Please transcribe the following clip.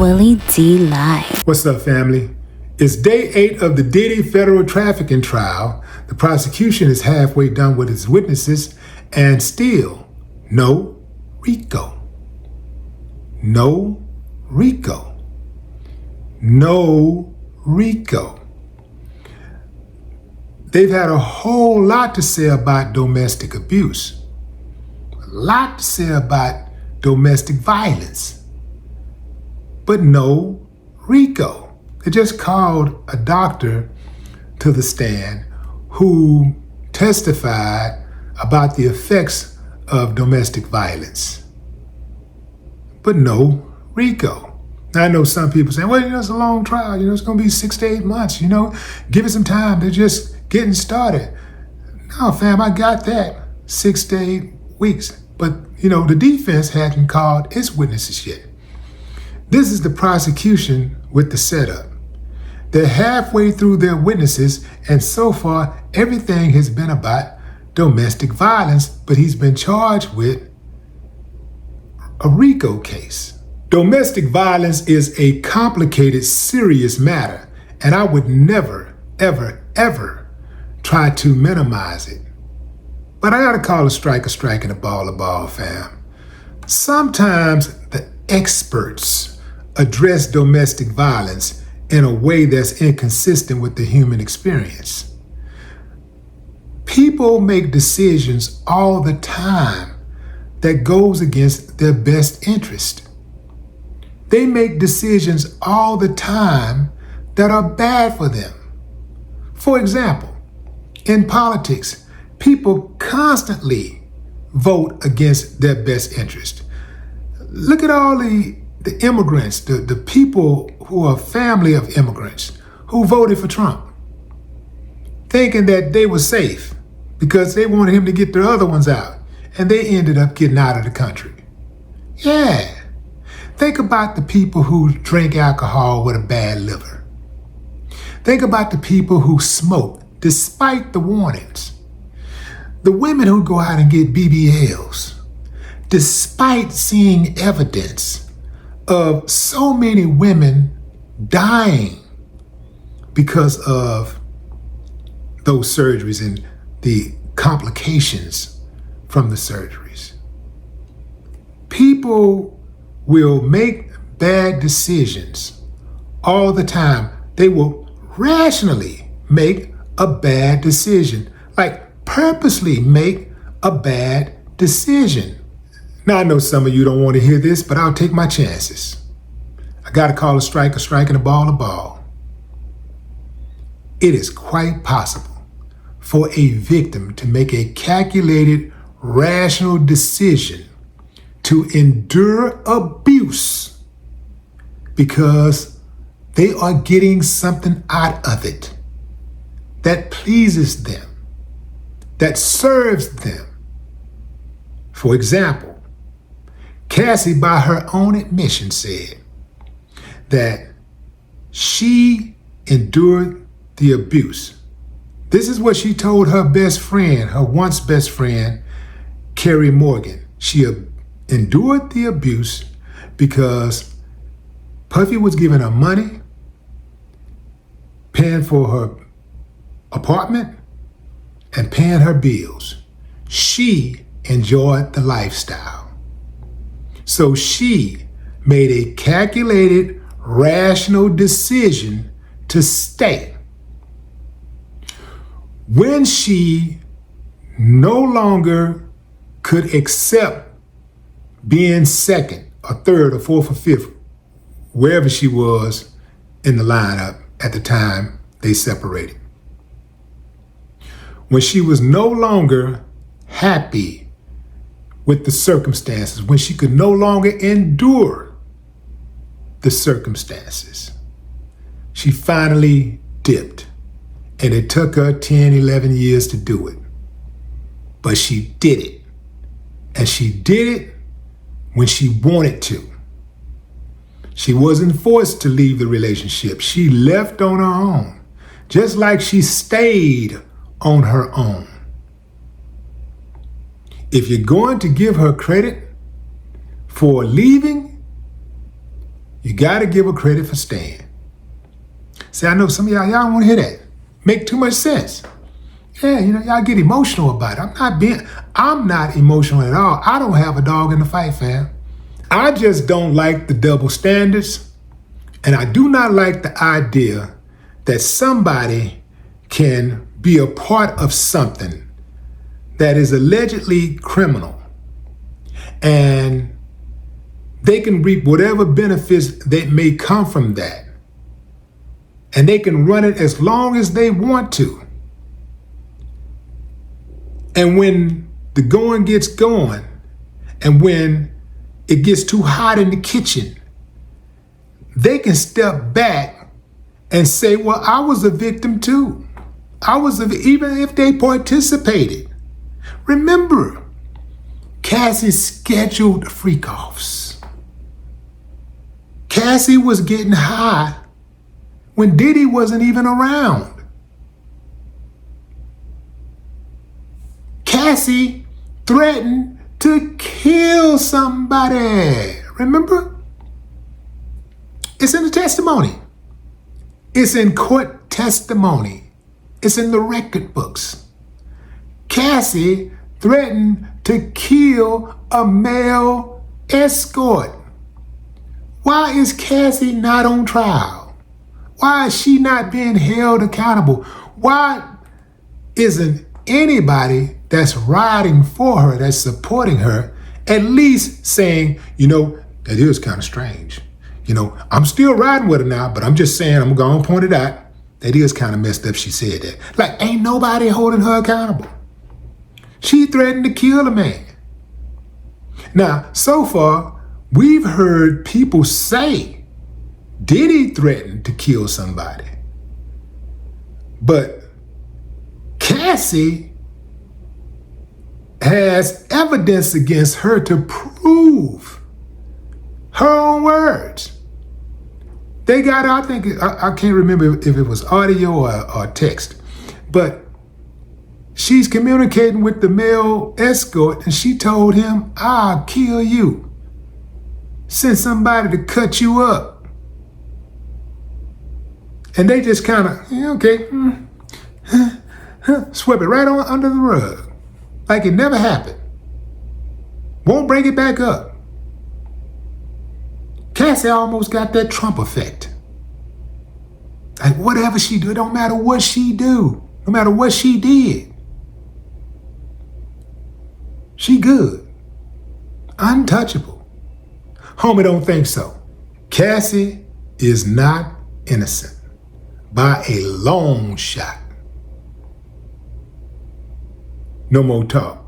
Willie D Live. What's up, family? It's day 8 of the Diddy federal trafficking trial. The prosecution is halfway done with its witnesses, and still no RICO. No RICO. No RICO. They've had a whole lot to say about domestic abuse. A lot to say about domestic violence. But no RICO. They just called a doctor to the stand who testified about the effects of domestic violence. But no RICO. Now, I know some people saying, well, it's a long trial. It's going to be 6 to 8 months. Give it some time. They're just getting started. No, fam, I got that. 6 to 8 weeks. But, the defense hadn't called its witnesses yet. This is the prosecution with the setup. They're halfway through their witnesses, and so far, everything has been about domestic violence, but he's been charged with a RICO case. Domestic violence is a complicated, serious matter, and I would never, ever, ever try to minimize it. But I gotta call a strike and a ball, fam. Sometimes the experts address domestic violence in a way that's inconsistent with the human experience. People make decisions all the time that goes against their best interest. They make decisions all the time that are bad for them. For example, in politics, people constantly vote against their best interest. Look at all the immigrants, the people who are family of immigrants who voted for Trump, thinking that they were safe because they wanted him to get the other ones out, and they ended up getting out of the country. Yeah. Think about the people who drink alcohol with a bad liver. Think about the people who smoke despite the warnings. The women who go out and get BBLs, despite seeing evidence of so many women dying because of those surgeries and the complications from the surgeries. People will make bad decisions all the time. They will rationally make a bad decision, like purposely make a bad decision. Now, I know some of you don't want to hear this, but I'll take my chances. I got to call a strike and a ball. It is quite possible for a victim to make a calculated, rational decision to endure abuse because they are getting something out of it that pleases them, that serves them. For example, Cassie, by her own admission, said that she endured the abuse. This is what she told her best friend, her once best friend, Carrie Morgan. She endured the abuse because Puffy was giving her money, paying for her apartment, and paying her bills. She enjoyed the lifestyle. So she made a calculated, rational decision to stay. When she no longer could accept being second or third or fourth or fifth, wherever she was in the lineup at the time they separated. When she was no longer happy with the circumstances, when she could no longer endure the circumstances, she finally dipped. And it took her 10, 11 years to do it. But she did it. And she did it when she wanted to. She wasn't forced to leave the relationship. She left on her own, just like she stayed on her own. If you're going to give her credit for leaving, You got to give her credit for staying. See, I know some of y'all don't want to hear that. Make too much sense. Yeah, y'all get emotional about it. I'm not emotional at all. I don't have a dog in the fight, fam. I just don't like the double standards. And I do not like the idea that somebody can be a part of something that is allegedly criminal. And they can reap whatever benefits that may come from that. And they can run it as long as they want to. And when the going gets going, and when it gets too hot in the kitchen, they can step back and say, well, I was a victim too. Even if they participated. Remember, Cassie scheduled freak-offs. Cassie was getting high when Diddy wasn't even around. Cassie threatened to kill somebody. Remember? It's in the testimony. It's in court testimony. It's in the record books. Cassie threatened to kill a male escort. Why is Cassie not on trial? Why is she not being held accountable? Why isn't anybody that's riding for her, that's supporting her, at least saying, that is kind of strange. I'm still riding with her now, but I'm just saying, I'm going to point it out. That is kind of messed up she said that. Like, ain't nobody holding her accountable. She threatened to kill a man. Now, so far, we've heard people say Diddy threatened to kill somebody. But Cassie has evidence against her to prove her own words. They got, I can't remember if it was audio or text, but she's communicating with the male escort and she told him, I'll kill you. Send somebody to cut you up. And they just kind of, swept it right on under the rug. Like it never happened. Won't bring it back up. Cassie almost got that Trump effect. Like whatever she do, it don't matter what she do, no matter what she did. She good. Untouchable. Homie don't think so. Cassie is not innocent by a long shot. No more talk.